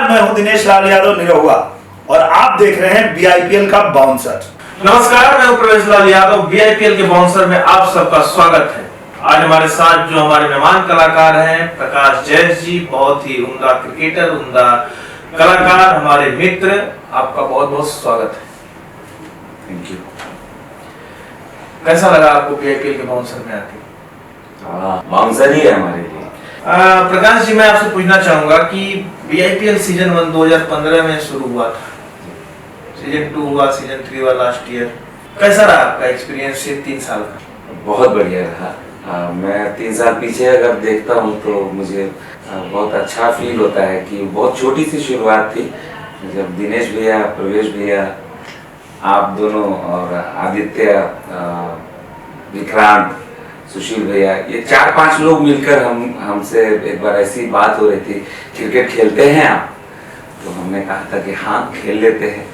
नमस्कार, मैं हूं दिनेश लाल यादव निरहुआ और आप देख रहे हैं बीआईपीएल का बाउंसर। नमस्कार, मैं हूं प्रवेश लाल यादव। बीआईपीएल के बाउंसर में आप सबका स्वागत है। आज हमारे साथ जो हमारे मेहमान कलाकार हैं, प्रकाश जैस जी, बहुत ही उम्दा क्रिकेटर, उम्दा कलाकार, हमारे मित्र, आपका बहुत बहुत स्वागत है। Thank you. कैसा लगा आपको बीआईपीएल के बाउंसर में आके? बाउंसर ही है हमारे लिए। प्रकाश जी, मैं आपसे पूछना चाहूंगा कि बीआईपीएल सीजन 1 2015 में शुरू हुआ था, सीजन 2 हुआ, सीजन 3 हुआ लास्ट ईयर। कैसा रहा आपका एक्सपीरियंस ये 3 साल का? बहुत बढ़िया रहा। मैं 3 साल पीछे अगर देखता हूँ तो मुझे बहुत अच्छा फील होता है कि बहुत छोटी सी शुरुआत थी, जब दिनेश भैया, प्रवेश भैया, आप दोनों और आदित्य, विक्रांत, सुशील भैया, ये 4-5 लोग मिलकर हमसे एक बार ऐसी बात हो रही थी, क्रिकेट खेलते हैं आप? तो हमने कहा था कि हाँ, खेल लेते हैं।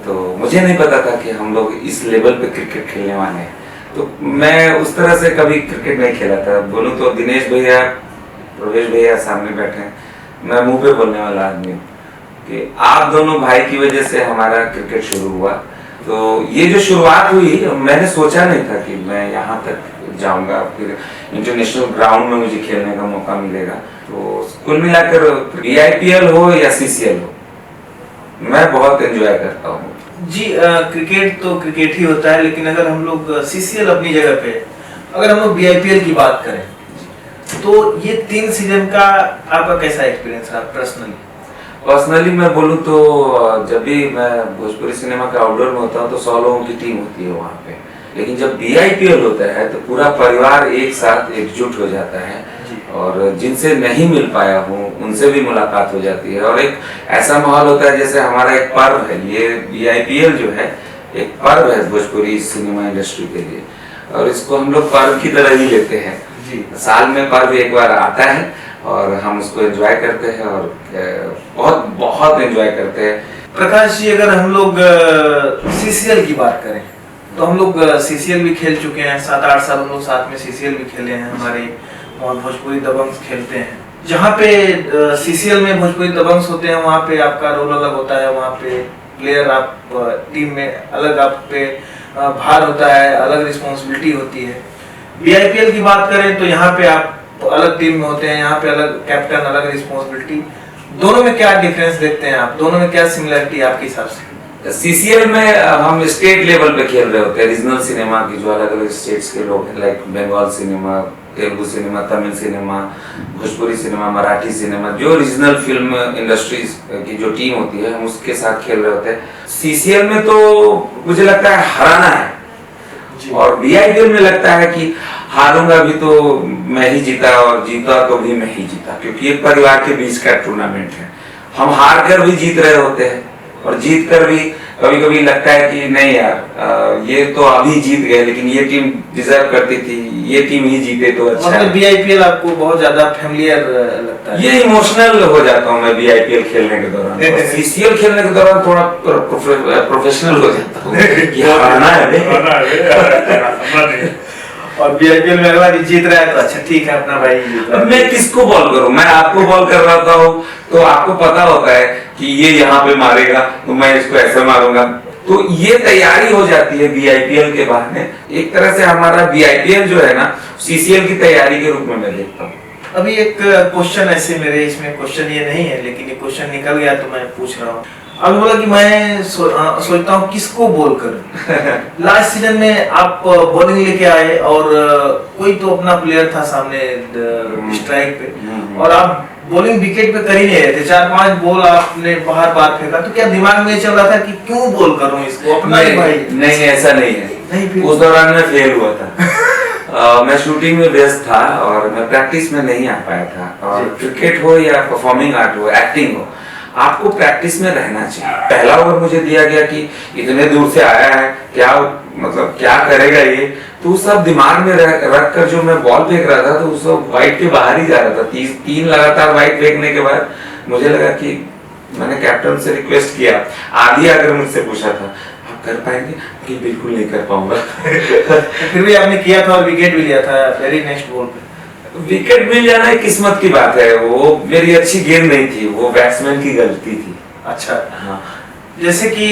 तो मुझे नहीं पता था कि हम लोग इस लेवल पे क्रिकेट खेलने वाले हैं। तो मैं उस तरह से कभी क्रिकेट नहीं खेला था। बोलूँ तो दिनेश भैया, प्रवेश भैया सामने बैठे हैं, मैं मुंह पे बोलने वाला आदमी हूँ कि आप दोनों भाई की वजह से हमारा क्रिकेट शुरू हुआ। तो ये जो शुरुआत हुई, मैंने सोचा नहीं था कि मैं यहाँ तक जाऊंगा, फिर इंटरनेशनल ग्राउंड में मुझे खेलने का मौका मिलेगा। तो कुल मिलाकर बीआईपीएल हो या सीसीएल हो, मैं बहुत एंजॉय करता हूँ। जी, क्रिकेट तो क्रिकेट ही होता है, लेकिन अगर हम लोग सीसीएल अपनी जगह पे, अगर हम लोग बीआईपीएल की बात करें तो ये 3 सीजन का आपका कैसा एक्सपीरियंस रहा पर्सनली? मैं बोलूँ तो जब भी मैं भोजपुरी सिनेमा के आउटडोर में होता हूँ तो 100 लोगों की टीम होती है वहाँ पे, लेकिन जब बीआईपीएल होता है तो पूरा परिवार एक साथ एकजुट हो जाता है और जिनसे नहीं मिल पाया हूँ उनसे भी मुलाकात हो जाती है और एक ऐसा माहौल होता है जैसे हमारा एक पर्व है। ये बीआईपीएल जो है एक पर्व है भोजपुरी सिनेमा इंडस्ट्री के लिए और इसको हम लोग पर्व की तरह ही लेते हैं। साल में पर्व एक बार आता है और हम उसको एंजॉय करते हैं और बहुत बहुत एंजॉय करते हैं। प्रकाश जी, अगर हम लोग सीसीएल की बात करें तो हम लोग सीसीएल भी खेल चुके हैं, 7-8 साल हम लोग साथ में सीसीएल भी खेले हैं, हमारे वहाँ भोजपुरी दबंग्स खेलते हैं। जहाँ पे सीसीएल में भोजपुरी दबंग्स होते हैं वहाँ पे आपका रोल अलग होता है, वहाँ पे प्लेयर, आप टीम में अलग आप पे भार होता है, अलग रिस्पॉन्सिबिलिटी होती है। बीआईपीएल की बात करें तो यहाँ पे आप अलग टीम में होते हैं, यहाँ पे अलग कैप्टन, अलग रिस्पॉन्सिबिलिटी। दोनों में क्या डिफरेंस देखते हैं आप? दोनों में क्या सिमिलरिटी आपके हिसाब से? सीसीएल में हम स्टेट लेवल पे खेल रहे होते हैं, रीजनल सिनेमा की जो अलग अलग स्टेट्स के लोग हैं, like Bengal cinema, Telugu cinema, Tamil cinema, Bhojpuri cinema, Marathi cinema, जो रीजनल फिल्म इंडस्ट्रीज की जो टीम होती है हम उसके साथ खेल रहे होते हैं। सीसीएल में तो मुझे लगता है हराना है और बीआईपीएल में लगता है कि हारूंगा भी तो मैं ही जीता और जीता तो भी मैं ही जीता, क्योंकि एक परिवार के बीच का टूर्नामेंट है। हम हार कर भी जीत रहे होते हैं और जीत कर भी कभी कभी लगता है कि नहीं यार, ये तो अभी जीत गए लेकिन ये टीम डिजर्व करती थी, ये टीम ही जीते तो अच्छा। मतलब बीआईपीएल आपको बहुत ज्यादा फैमिलियर लगता है? ये इमोशनल हो जाता हूँ मैं बीआईपीएल खेलने के दौरान। सीसीएल खेलने के दौरान थोड़ा प्रोफेशनल हो जाता हूँ कि हारना है। और बीआईपीएल में अगला भी जीत रहा है तो अच्छा ठीक है, अपना भाई जीत रहा है। मैं किसको बॉल करूं? मैं आपको बॉल कर रहा हूं तो आपको पता होता है कि ये यहाँ पे मारेगा तो मैं इसको ऐसे मारूंगा। तो ये तैयारी हो जाती है बीआईपीएल के बहाने। एक तरह से हमारा बीआईपीएल जो है ना, सीसीएल की तैयारी के रूप में मैं देखता हूँ। अभी एक क्वेश्चन ऐसे मेरे इसमें क्वेश्चन ये नहीं है, लेकिन ये क्वेश्चन निकल गया तो मैं पूछ रहा हूँ। अब बोला कि मैं सोचता हूँ किसको बॉल करूं। लास्ट सीजन में आप बॉलिंग लेके आए और कोई तो अपना प्लेयर था सामने स्ट्राइक पे और आप बॉलिंग विकेट पे कर ही नहीं रहे थे, 4-5 बॉल आपने बाहर फेंका। तो क्या दिमाग में चल रहा था कि क्यों बॉल करूं इसको, अपना ही भाई? नहीं, ऐसा नहीं है। उस दौरान मैं फेल हुआ था। मैं शूटिंग में व्यस्त था और मैं प्रैक्टिस में नहीं आ पाया था। और क्रिकेट हो या परफॉर्मिंग आर्ट हो, एक्टिंग हो, आपको प्रैक्टिस में रहना चाहिए। पहला ओवर मुझे दिया गया कि इतने दूर से आया है, क्या मतलब क्या करेगा ये, तो सब दिमाग में रख कर जो मैं बॉल फेंक रहा था तो उस वाइड के बाहर ही जा रहा था। 3 लगातार वाइड फेंकने के बाद मुझे लगा कि मैंने कैप्टन से रिक्वेस्ट किया, आदि अगर मुझसे पूछा था आप कर पाएंगे, कि बिल्कुल नहीं कर पाऊंगा। फिर भी आपने किया था और विकेट भी लिया था वेरी नेक्स्ट बॉल पे। विकेट मिल जाना एक किस्मत की बात है, वो मेरी अच्छी गेंद नहीं थी, वो बैट्समैन की गलती थी। अच्छा, हाँ जैसे कि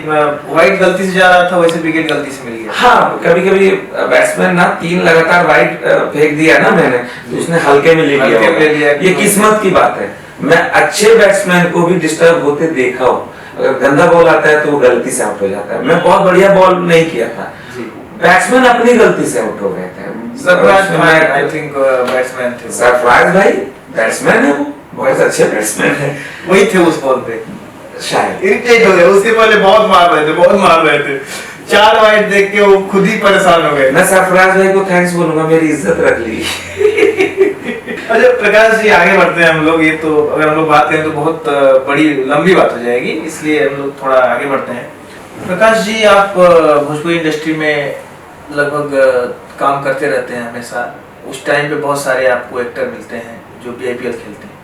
वाइड गलती से जा रहा था वैसे विकेट गलती से मिल गया। हाँ, कभी कभी बैट्समैन ना 3 लगातार वाइड फेंक दिया ना मैंने, तो उसने हल्के में ले लिया हल्के में ले लिया। ये किस्मत की बात है। मैं अच्छे बैट्समैन को भी डिस्टर्ब होते देखा हूँ, अगर गंदा बॉल आता है तो वो गलती से आउट हो जाता है। मैं बहुत बढ़िया बॉल नहीं किया था, बैट्समैन अपनी गलती से आउट हो गए थे। सरफराज भाई आई थिंक बैट्समैन थे। सरफराज भाई बैट्समैन है, वो बहुत अच्छे बैट्समैन है, वही थे उस बॉल पे। शायद इरिटेट हो गए, उससे पहले बहुत मार रहे थे 4 वाइड देख के वो खुद ही परेशान हो गए। मैं सरफराज भाई को थैंक्स बोलूंगा, मेरी इज्जत रख ली। अच्छा प्रकाश जी, आगे बढ़ते हैं हम लोग। ये तो अगर हम लोग बात करें तो बहुत बड़ी लंबी बात हो जाएगी, इसलिए हम लोग थोड़ा आगे बढ़ते हैं। प्रकाश जी, आप भोजपुरी इंडस्ट्री में लगभग काम करते रहते हैं हमेशा। उस टाइम पे बहुत सारे आपको एक्टर मिलते हैं जो BIPL खेलते हैं,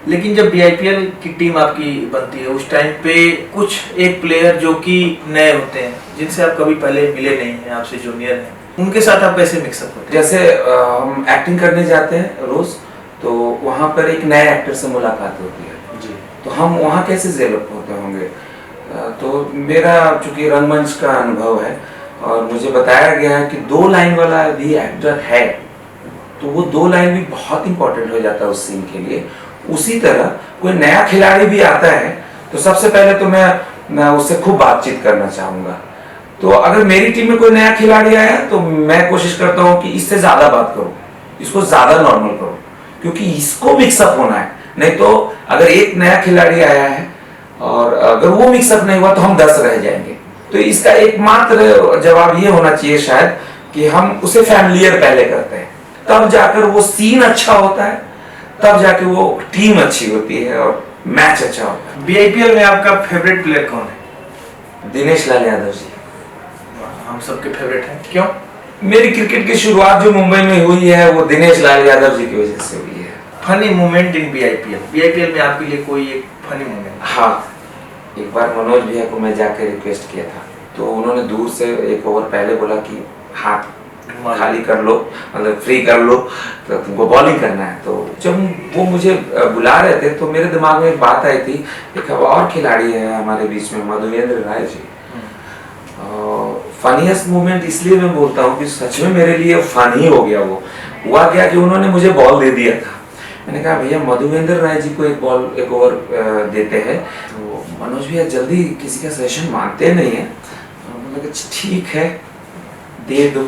लेकिन जब BIPL की टीम आपकी बनती है उस टाइम पे कुछ एक प्लेयर जो कि नए होते हैं, जिनसे आप कभी पहले मिले नहीं हैं, आपसे जूनियर हैं, उनके साथ आप कैसे मिक्सअप होते हैं? जैसे हम एक्टिंग करने जाते हैं रोज, तो वहाँ पर एक नए एक्टर से मुलाकात होती है जी, तो हम वहाँ कैसे डेवलप होते होंगे। तो मेरा चूंकि रंगमंच का अनुभव है और मुझे बताया गया है कि 2 लाइन वाला भी एक्टर है, तो वो 2 लाइन भी बहुत इंपॉर्टेंट हो जाता है उस सीन के लिए। उसी तरह कोई नया खिलाड़ी भी आता है तो सबसे पहले तो मैं उससे खूब बातचीत करना चाहूंगा। तो अगर मेरी टीम में कोई नया खिलाड़ी आया तो मैं कोशिश करता हूँ कि इससे ज्यादा बात करूँ, इसको ज्यादा नॉर्मल करूँ, क्योंकि इसको मिक्सअप होना है। नहीं तो अगर एक नया खिलाड़ी आया है और अगर वो मिक्सअप नहीं हुआ तो हम 10 रह जाएंगे। तो इसका एकमात्र जवाब ये होना चाहिए शायद कि हम उसे फैमिलियर पहले करते हैं, तब जाकर वो सीन अच्छा होता है, तब जाके वो टीम अच्छी होती है और मैच अच्छा होता है। BIPL में आपका फेवरेट प्लेयर कौन है? दिनेश लाल यादव जी हम सबके फेवरेट हैं। क्यों? मेरी क्रिकेट की शुरुआत जो मुंबई में हुई है वो दिनेश लाल यादव जी की वजह से हुई है। फनी मोमेंट इन BIPL में आपके लिए कोई एक फनी मोमेंट? हाँ, एक बार मनोज भैया को मैं जाकर रिक्वेस्ट किया था, तो उन्होंने दूर से 1 ओवर पहले बोला कि हाथ खाली कर लो, मतलब फ्री कर लो, तो तुमको बॉलिंग करना है। तो जब वो मुझे बुला रहे थे तो मेरे दिमाग में एक बात आई थी, एक और खिलाड़ी है हमारे बीच में, मधुवेंद्र राय जी। फनीएस्ट मोमेंट इसलिए मैं बोलता हूँ कि सच में मेरे लिए फनी हो गया। वो हुआ क्या कि उन्होंने मुझे बॉल दे दिया था, मैंने कहा भैया मधुवेंद्र राय जी को 1 ओवर देते हैं, तो मनोज भैया जल्दी किसी का सजेशन मानते नहीं है। मैंने कहा ठीक है दे दो,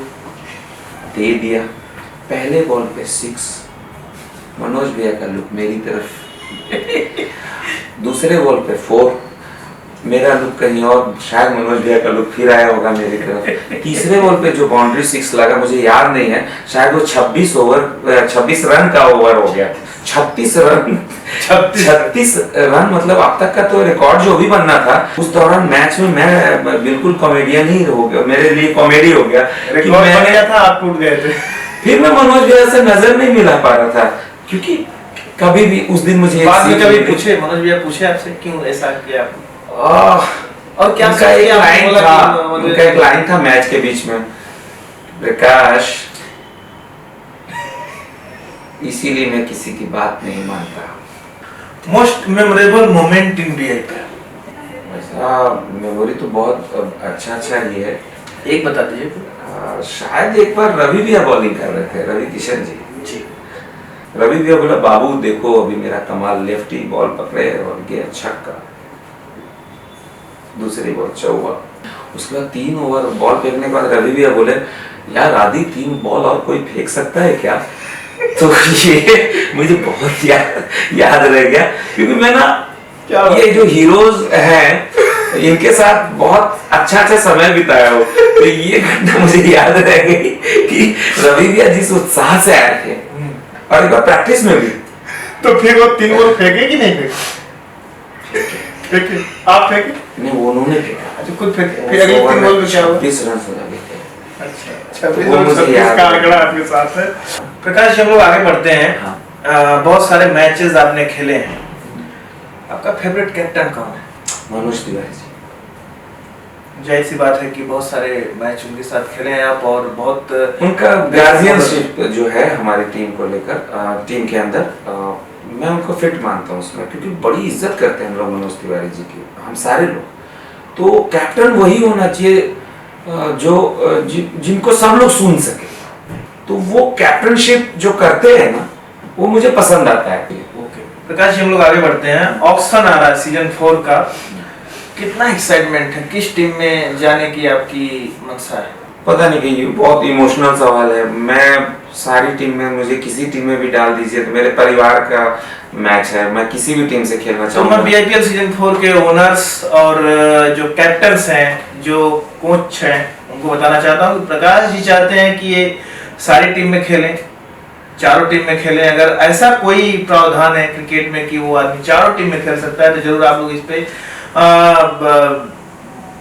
दे दिया। पहले बॉल पे 6, मनोज भैया का लुक मेरी तरफ। दूसरे बॉल पे 4, मेरा लुक कहीं और, शायद मनोज भैया का लुक फिर आया होगा मेरी तरफ। तीसरे बॉल पे जो बाउंड्री 6 लगा, मुझे याद नहीं है, शायद वो 26 रन का ओवर हो गया। 36 रन मतलब अब तक का तो रिकॉर्ड जो भी बनना था। उस दौरान मैच में मैं बिल्कुल कॉमेडियन ही हो गया, मेरे लिए कॉमेडी हो गया। रिकॉर्ड बन गया था, आप टूट गए थे। फिर मैं मनोज भैया से नजर नहीं मिला पा रहा था, क्योंकि कभी भी उस दिन मुझे बाद में कभी पूछे मनोज भैया पूछे आपसे क्यों ऐसा किया? और क्या उनका एक लाइन था मैच के बीच में, प्रकाश इसीलिए मैं किसी की बात नहीं मानता। Most memorable moment in BIPL? वैसा मेमोरी तो बहुत अच्छा ही है। एक बता दीजिए। शायद एक बार रवि भैया बॉलिंग कर रहे थे, रवि किशन जी। रवि भैया बोला बाबू देखो अभी मेरा कमाल, लेफ्टी बॉल पकड़े और गया छक्का, दूसरी बॉल चौका। उसके बाद 3 ओवर बॉल फेंकने के बाद रवि भैया बोले यार आदि 3 बॉल और कोई फेंक सकता है क्या? तो ये मुझे बहुत याद रह गया, क्योंकि मैं ना ये जो हीरोज हैं इनके साथ बहुत अच्छा समय बिताया हो, तो ये घटना मुझे याद रह गई कि रवि भैया जिस उत्साह से आए थे, और एक बार प्रैक्टिस में भी। तो फिर वो 3 बॉल फेंके कि नहीं फेंके? आप फेंके? नहीं, वो उन्होंने फेंका। अच्छा, खुद फेंके। फिर अगले 3 बॉल में क्या हुआ? 20 रन हो गए थे। अच्छा, 26 का आंकड़ा आपके साथ है। प्रकाश, हम लोग आगे बढ़ते हैं। हाँ। बहुत सारे मैचेस आपने खेले हैं, आपका फेवरेट कैप्टन कौन है? मनोज तिवारी जी। जाहिर सी बात है कि बहुत सारे मैच उनके साथ खेले हैं आप, और बहुत उनका गार्जियनशिप जो है हमारी टीम को लेकर, टीम के अंदर, मैं उनको फिट मानता हूँ उसमें, क्योंकि बड़ी इज्जत करते हैं हम लोग मनोज तिवारी जी की, हम सारे लोग। तो कैप्टन वही होना चाहिए जो जिनको सब लोग सुन सके। तो वो कैप्टनशिप जो करते हैं ना, वो मुझे पसंद आता है। ओके प्रकाश जी, हम लोग आगे बढ़ते हैं। ऑक्शन आ रहा है सीजन 4 का, कितना एक्साइटमेंट है, किस टीम में जाने की आपकी मंशा है? पता नहीं, कि ये बहुत इमोशनल सवाल है। मैं सारी टीम में, मुझे किसी टीम में भी डाल दीजिए तो मेरे परिवार का मैच है, मैं किसी भी टीम से खेलना तो चाहूंगा। मैं बीआईपीएल सीजन 4 के ओनर्स और जो कैप्टन्स हैं, जो कोच हैं, उनको बताना चाहता हूँ कि प्रकाश जी चाहते हैं कि ये सारी टीम में खेलें, चारों टीम में खेलें। अगर ऐसा कोई प्रावधान है क्रिकेट में कि वो आदमी चारों टीम में खेल सकता है, तो जरूर आप लोग इस पे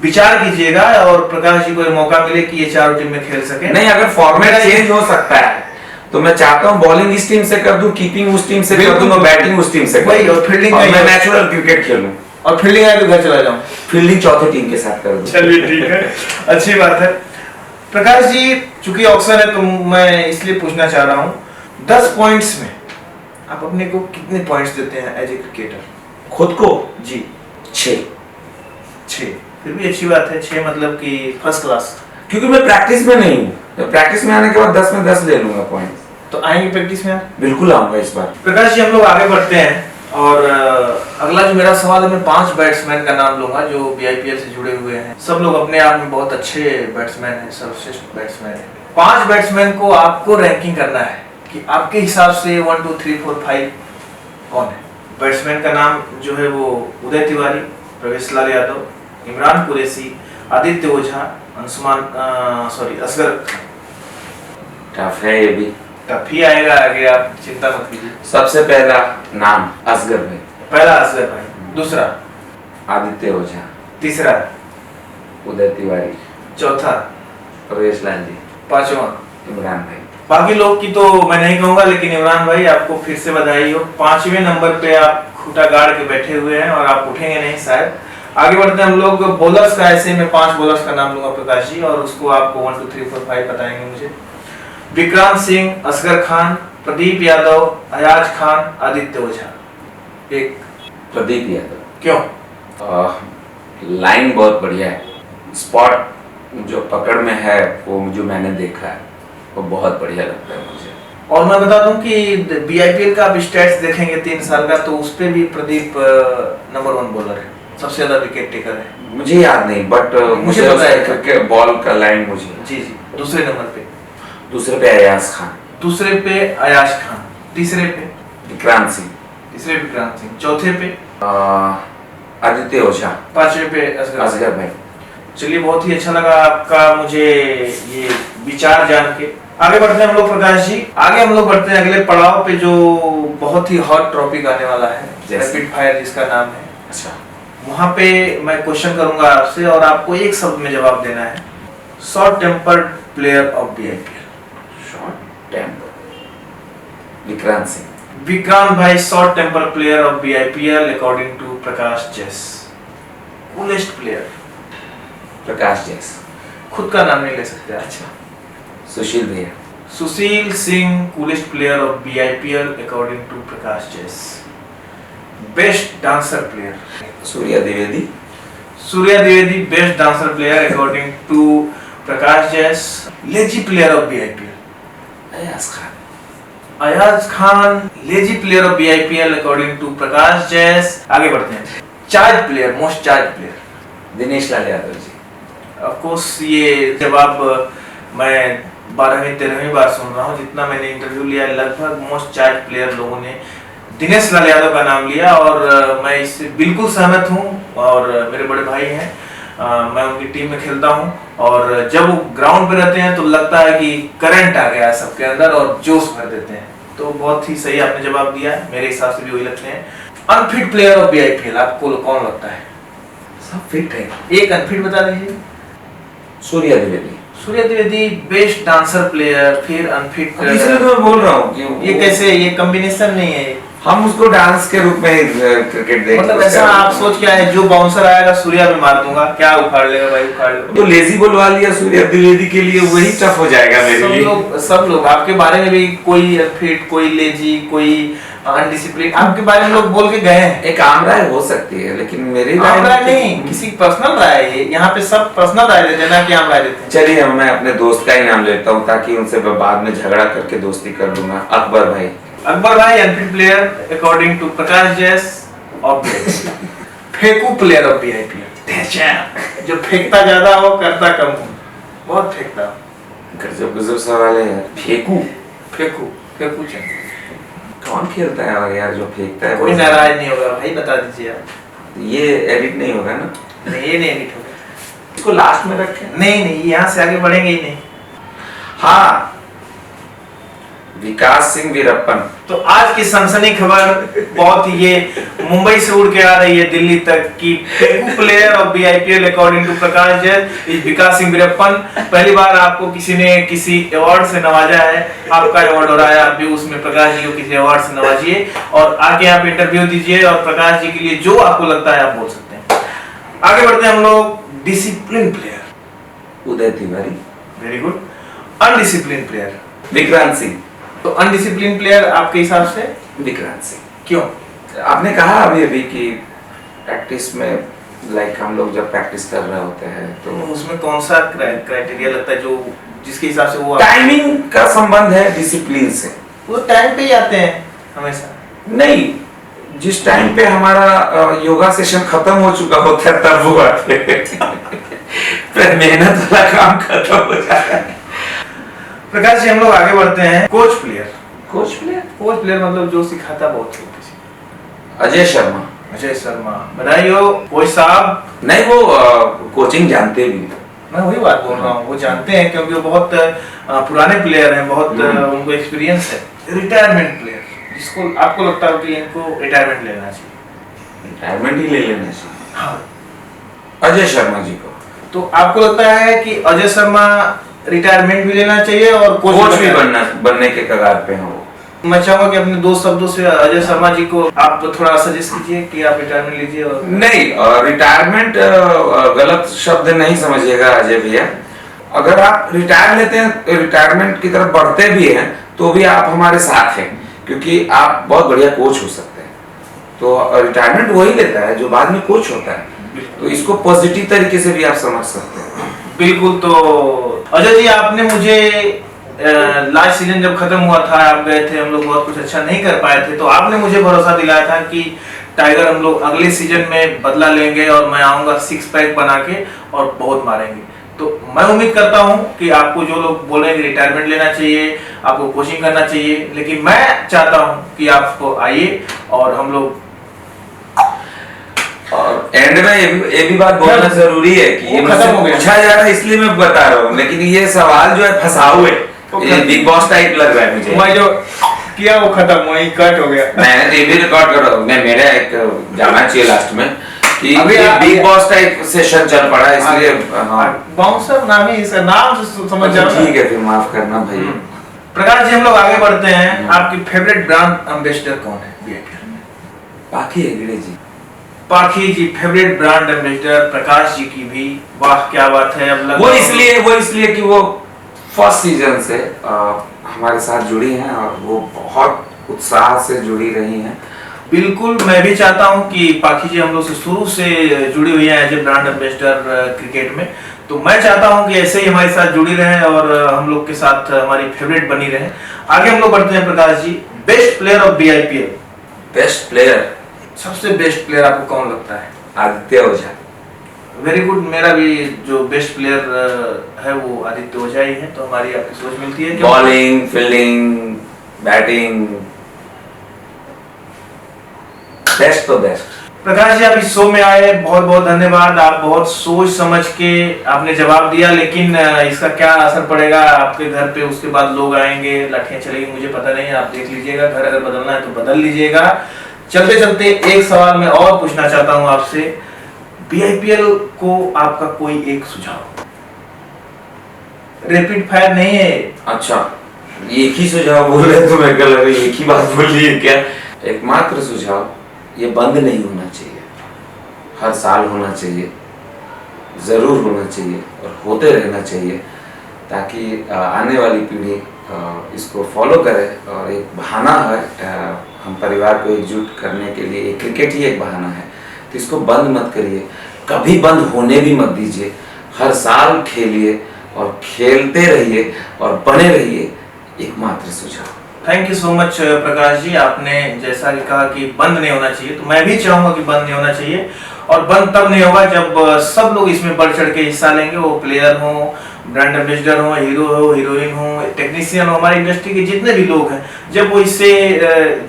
विचार कीजिएगा और प्रकाश जी को ये मौका मिले कि ये चारों टीम में खेल सके। नहीं, अगर फॉर्मेट चेंज हो सकता है तो मैं चाहता हूँ बॉलिंग इस टीम से कर दूं, कीपिंग उस टीम से कर दूं, बैटिंग उस टीम से कर दूं, और फील्डिंग मैं नेचुरल क्रिकेट खेलूं, और फील्डिंग आए तो घर चला जाऊं, फील्डिंग चौथे टीम के साथ कर दूं। चलिए ठीक है, अच्छी बात है। प्रकाश जी, चूंकि ऑक्शन है तो मैं इसलिए पूछना चाह रहा हूँ, 10 पॉइंट्स में आप अपने को कितने पॉइंट्स देते हैं एज ए क्रिकेटर? खुद को जी 6। फिर भी अच्छी बात है, 6 मतलब कि फर्स्ट क्लास। क्योंकि मैं प्रैक्टिस में नहीं हूँ, प्रैक्टिस में आने के बाद 10 में 10 ले लूंगा पॉइंट। तो आएंगे प्रैक्टिस में? बिल्कुल आऊंगा इस बार। प्रकाश जी, हम लोग आगे बढ़ते हैं और अगला जो मेरा सवाल है, मैं 5 बैट्समैन का नाम लूंगा जो बीआईपीएल से जुड़े हुए हैं। सब लोग अपने आप में बहुत अच्छे बैट्समैन हैं, सर्वश्रेष्ठ बैट्समैन हैं। 5 बैट्समैन को आपको रैंकिंग करना है कि आपके हिसाब से 1 2 3 4 5 कौन है। बैट्समैन का नाम जो है वो उदय तिवारी, प्रवेश लाल यादव, इमरान कुरैशी, आदित्य ओझा, असगर। टफ है ये भी, टफ ही आएगा आगे, आप चिंता मत कीजिए। सबसे पहला नाम असगर भाई, पहला असगर भाई, दूसरा आदित्य ओझा, तीसरा उदय तिवारी, चौथा प्रवेश लाल जी, पांचवा इमरान भाई। बाकी लोग की तो मैं नहीं कहूंगा, लेकिन इमरान भाई आपको फिर से बधाई हो, 5वें नंबर पे आप खूटा गाड़ के बैठे हुए हैं और आप उठेंगे नहीं शायद। आगे बढ़ते हैं हम लोग बॉलर्स का। ऐसे में 5 बॉलर्स का नाम लूंगा प्रकाश जी, और उसको आपको 1 2 3 4 5 बताएंगे मुझे। विक्रांत सिंह, असगर खान, प्रदीप यादव, अयाज खान, आदित्य ओझा। एक प्रदीप यादव। क्यों? लाइन बहुत बढ़िया है, स्पॉट जो पकड़ में है वो जो मैंने देखा है वो बहुत बढ़िया लगता है मुझे। और मैं बता दूं कि बीआईपीएल का आप स्टैट्स देखेंगे 3 साल का, तो उस पे भी प्रदीप नंबर 1 बॉलर है, सबसे ज्यादा विकेट टेकर है। मुझे याद नहीं, बट मुझे पता है क्रिकेट बॉल का लाइन मुझे। जी। दूसरे नंबर पे? दूसरे पे अयाज खान, दूसरे पे अयाज खान, तीसरे पे विक्रांत सिंह, तीसरे विक्रांत सिंह, चौथे पे आदित्य ओझा, 5वें पे असगर भाई। चलिए, बहुत ही अच्छा लगा आपका मुझे ये विचार जान के। आगे बढ़ते हैं हम लोग प्रकाश जी, आगे हम लोग बढ़ते हैं अगले पड़ाव पे, जो बहुत ही हॉट टॉपिक आने वाला है, रैपिड फायर जिसका नाम है। अच्छा, वहां पे मैं क्वेश्चन करूंगा आपसे और आपको एक शब्द में जवाब देना है। Short tempered player of BIPL. Short temper, Vikrant Singh. Vikrant भाई short temper player of BIPL according to Prakash Jais. Coolest player प्रकाश जैस। खुद का नाम नहीं ले सकते? अच्छा, सुशील भैया। Sushil Singh, coolest player of BIPL according to Prakash Jais. Best dancer player Surya Dwivedi. Surya Dwivedi best dancer player according to Prakash Jais. Lazy player of BIPL Ayaz Khan. Ayaz Khan lazy player of BIPL according to Prakash Jais. आगे बढ़ते हैं। Charge player, most charge player Dinesh Lal Yadav ji. Of course ये जवाब मैं 12वीं 13वीं बार सुन रहा हूँ, जितना मैंने इंटरव्यू लिया लगभग मोस्ट चार्ज प्लेयर लोगों ने दिनेश लाल यादव का नाम लिया, और मैं इससे बिल्कुल सहमत हूँ। और मेरे बड़े भाई हैं, मैं उनकी टीम में खेलता हूँ, और जब वो ग्राउंड पे रहते हैं तो लगता है कि करंट आ गया है सबके अंदर और जोश भर देते हैं। तो बहुत ही सही आपने जवाब दिया है, मेरे हिसाब से भी वही लगते हैं। अनफिट प्लेयर ऑफ बीआईपीएल आपको कौन लगता है? सब फिट है। एक अनफिट बता दीजिए। Surya Dwivedi. Surya Dwivedi best dancer player, फिर अनफिट। इसलिए तो मैं बोल रहा हूँ कि ये कैसे, ये कॉम्बिनेशन नहीं है, हम उसको डांस के रूप में क्रिकेट देख मतलब ऐसा आप सोच के आए जो बाउंसर आएगा सूर्या में मार दूंगा, क्या उखाड़ लेगा भाई, उखाड़ लेगा। तो लेजी बुलवा लिया सूर्या द्विवेदी के लिए, वही टफ हो जाएगा मेरे लिए। सब लोग आपके बारे में भी, कोई फिट, कोई लेजी, कोई अनडिसिप्लिन, आपके बारे में लोग बोल के गए हैं। एक आम राय हो सकती है, लेकिन मेरी आम राय नहीं, किसी पर्सनल राय है। यहाँ पे सब पर्सनल राय देते हैं ना कि आम राय देते हैं। चलिए मैं अपने दोस्त का ही नाम लेता हूँ, ताकि उनसे बाद में झगड़ा करके दोस्ती कर दूंगा। अकबर भाई। अकबर भाई unfit player according to Prakash जैस ऑफ फेंकू प्लेयर ऑफ बीआईपीएल। जो फेंकता ज्यादा हो, करता कम हो, बहुत फेंकता हो। गजब गजब सवाल है यार। फेंकू फेंकू चाहिए। कौन खेलता है और यार जो फेंकता है? कोई नाराज नहीं होगा भाई, बता दीजिए आप। ये एडिट नहीं होगा ना? नहीं, ये नहीं एडिट होगा। इसको लास्ट में रखें। नहीं, यहाँ से आगे बढ़ेंगे ही नहीं। हाँ, विकास सिंह वीरप्पन। तो आज की सनसनी खबर बहुत ही ये मुंबई से उड़ के आ रही है दिल्ली तक की फेंकू player of BIPL according to Prakash जैस विकास सिंह वीरप्पन। पहली बार आपको किसी ने किसी अवार्ड से नवाजा है, आपका अवार्ड हो रहा है, आप भी उसमें प्रकाश जी को किसी अवार्ड से नवाजिए और आके आप इंटरव्यू दीजिए और प्रकाश जी के लिए जो आपको लगता है आप बोल सकते हैं। आगे बढ़ते हैं हम लोग। Discipline player Uday Tiwari. Very good. Undiscipline player Vikrant Singh. तो अनडिसिप्लिन प्लेयर आपके हिसाब से? विक्रांत सिंह। क्यों? आपने कहा अभी कि प्रैक्टिस में लाइक हम लोग जब प्रैक्टिस कर रहे होते हैं तो उसमें कौन सा क्राइटेरिया लगता है जो जिसके हिसाब से वो टाइमिंग का संबंध है डिसिप्लिन से? वो टाइम पे ही आते हैं हमेशा? नहीं, जिस टाइम पे हमारा योगा सेशन खत्म हो चुका होता है तब वो आते हैं। फिर मेहनत वाला काम खत्म हो जाता है। प्रकाश जी हम लोग आगे बढ़ते हैं। कोच प्लेयर मतलब जो सिखाता बहुत है किसी। अजय शर्मा। बधाई हो कोच साहब। नहीं, वो कोचिंग जानते भी। मैं वही बात बोल रहा हूँ, वो जानते हैं क्योंकि वो बहुत पुराने प्लेयर हैं, बहुत उनको एक्सपीरियंस है। रिटायरमेंट प्लेयर जिसको आपको लगता है कि इनको रिटायरमेंट लेना चाहिए? रिटायरमेंट ही ले लेना चाहिए। हाँ, अजय शर्मा जी को। तो आपको लगता है कि अजय शर्मा रिटायरमेंट भी लेना चाहिए और कोच भी बनने के कगार पे हैं वो? मैं चाहूंगा कि अपने दो शब्दों से अजय शर्मा जी को आप थोड़ा सजेस्ट कीजिए कि आप रिटायरमेंट लीजिए। और नहीं, रिटायरमेंट गलत शब्द नहीं समझिएगा अजय भैया। अगर आप रिटायर लेते हैं, रिटायरमेंट की तरफ बढ़ते भी हैं, तो भी आप हमारे साथ हैं, क्योंकि आप बहुत बढ़िया कोच हो सकते हैं। तो रिटायरमेंट वही लेता है जो बाद में कोच होता है, तो इसको पॉजिटिव तरीके से भी आप समझ सकते हैं। बिल्कुल। तो अजय जी आपने मुझे लास्ट सीजन जब खत्म हुआ था, आप गए थे, हम लोग बहुत कुछ अच्छा नहीं कर पाए थे, तो आपने मुझे भरोसा दिलाया था कि टाइगर हम लोग अगले सीजन में बदला लेंगे और मैं आऊंगा 6 पैक बना के और बहुत मारेंगे। तो मैं उम्मीद करता हूं कि आपको जो लोग बोल रहे हैं कि रिटायरमेंट लेना चाहिए, आपको कोचिंग करना चाहिए, लेकिन मैं चाहता हूं कि आपको आइए और हम लोग। और एंड में ये भी बात बोलना जरूरी है कि ये मुझसे पूछा जा रहा है इसलिए मैं बता रहा हूँ, लेकिन ये सवाल जो है फंसाऊ है, ये बिग बॉस टाइप लग रहा है मुझे। मैं जो किया वो खत्म, वही कट हो गया। मैंने ये भी रिकॉर्ड कर रहा हूँ, मैं मेरा एक जाना चाहिए लास्ट में कि अभी बिग बॉस टाइप सेशन चल पड़ा, इसलिए बाउंसर नाम ही इसका नाम समझ जाओ। ठीक है, फिर माफ करना भाई। प्रकाश जी हम लोग आगे बढ़ते हैं। आपकी फेवरेट ब्रांड एम्बेसडर कौन है बीआईपीएल में? पाखी हेगड़े जी। पाखी जी favourite brand ambassador, Prakash ji की भी। वाह क्या बात है। अब वो इसलिए कि वो फर्स्ट सीजन से हमारे साथ जुड़ी हैं और वो बहुत उत्साह से जुड़ी रही हैं। बिल्कुल, मैं भी चाहता हूं कि पाखी जी हम लोग से शुरू से जुड़ी हुई है as a brand ambassador cricket में, तो मैं चाहता हूं कि ऐसे ही हमारे साथ जुड़ी रहें और हम लोग के साथ हमारी फेवरेट बनी रहे। आगे हम लोग बढ़ते हैं। Prakash ji best player of BIPL. Best player, सबसे बेस्ट प्लेयर आपको कौन लगता है? आदित्य ओझा। Very good. मेरा भी जो बेस्ट प्लेयर है वो आदित्य ओझा ही है, तो हमारी आपकी सोच मिलती है। बॉलिंग, फील्डिंग, बैटिंग, बेस्ट तो बेस्ट। प्रकाश जी आप इस शो में आए, बहुत बहुत धन्यवाद। आप बहुत सोच समझ के आपने जवाब दिया, लेकिन इसका क्या असर पड़ेगा आपके घर पे? उसके बाद लोग आएंगे, लाठियां चलेगी, मुझे पता नहीं, आप देख लीजिएगा। घर अगर बदलना है तो बदल लीजिएगा। चलते चलते एक सवाल मैं और पूछना चाहता हूं आपसे। बीआईपीएल को आपका कोई एक सुझाव, रैपिड फायर नहीं है। अच्छा, एक ही सुझाव बोल रहे तो मैं कह लगा एक ही बात बोल रही है क्या? एकमात्र सुझाव, ये बंद नहीं होना चाहिए, हर साल होना चाहिए, ज़रूर होना चाहिए और होते रहना चाहिए, ताकि आने वाली पीढ़ी इसको फॉलो करे। और एक बहाना है हम परिवार को एकजुट करने के लिए, क्रिकेट ही एक बहाना है, तो इसको बंद मत करिए, कभी बंद होने भी मत दीजिए, हर साल खेलिए और खेलते रहिए और बने रहिए, एकमात्र सुझाव। Thank you so much Prakash ji, आपने जैसा कि कहा कि बंद नहीं होना चाहिए, तो मैं भी चाहूंगा कि बंद नहीं होना चाहिए। और बंद तब नहीं होगा जब सब लोग इसमें बढ़ चढ़ के हिस्सा लेंगे, वो प्लेयर हो, ब्रांड एम्बेसडर हो, हीरो हो, हीरोइन हो, टेक्नीशियन हो, हमारी इंडस्ट्री के जितने भी लोग हैं, जब वो इससे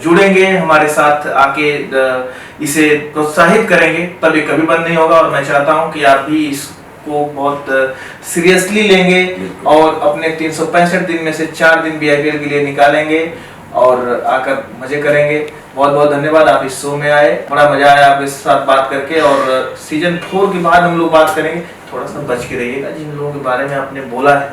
जुड़ेंगे, हमारे साथ आके इसे प्रोत्साहित करेंगे, तब ये कभी बंद नहीं होगा। और मैं चाहता हूँ कि आप भी इसको बहुत सीरियसली लेंगे और अपने 365 दिन में से 4 दिन BIPL के लिए निकालेंगे और आकर मजे करेंगे। बहुत बहुत धन्यवाद, आप इस शो में आए, बड़ा मजा आया आपके साथ बात करके। और सीजन 4 के बाद हम लोग बात करेंगे, थोड़ा सा बच के रहिएगा, जिन लोगों के बारे में आपने बोला है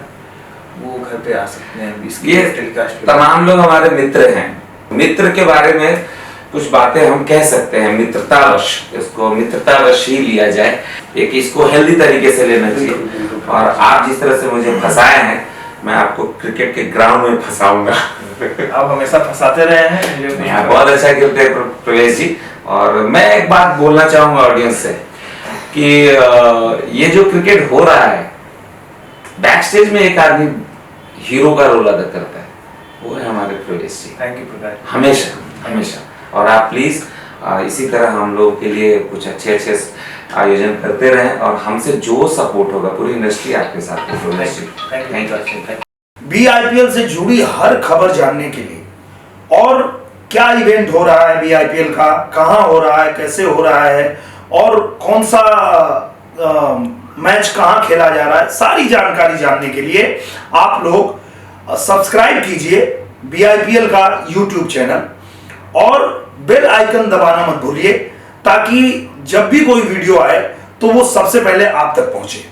वो घर पे आ सकते हैं। ये टेलीकास्ट तमाम लोग हमारे मित्र हैं, मित्र के बारे में कुछ बातें हम कह सकते हैं, मित्रतावश, इसको मित्रतावश ही लिया जाए, एक इसको हेल्दी तरीके से लेना चाहिए। और आप जिस तरह से मुझे फंसाए हैं, मैं आपको क्रिकेट के ग्राउंड में फंसाऊंगा। आप हमेशा फंसाते रहे हैं। आप बहुत अच्छा खेलते हैं प्रवेश जी। और मैं एक बात बोलना चाहूंगा ऑडियंस से कि ये जो क्रिकेट हो रहा है, बैक स्टेज में एक आदमी हीरो का रोल अदा करता है, वो है हमारे प्रवेश जी। थैंक यू प्रकाश, हमेशा हमेशा। और आप प्लीज इसी तरह हम लोग के लिए कुछ अच्छे आयोजन करते रहें, और हमसे जो सपोर्ट होगा पूरी इंडस्ट्री आपके साथ है। Thank you. BIPL से जुड़ी हर खबर जानने के लिए और क्या इवेंट हो रहा है BIPL का, कहां हो रहा है, कैसे हो रहा है और कौन सा मैच कहां खेला जा रहा है, सारी जानकारी जानने के लिए आप लोग सब्सक्राइब कीजिए BIPL का YouTube चैनल और बेल आइकन दबाना मत भूलिए, ताकि जब भी कोई वीडियो आए तो वो सबसे पहले आप तक पहुंचे।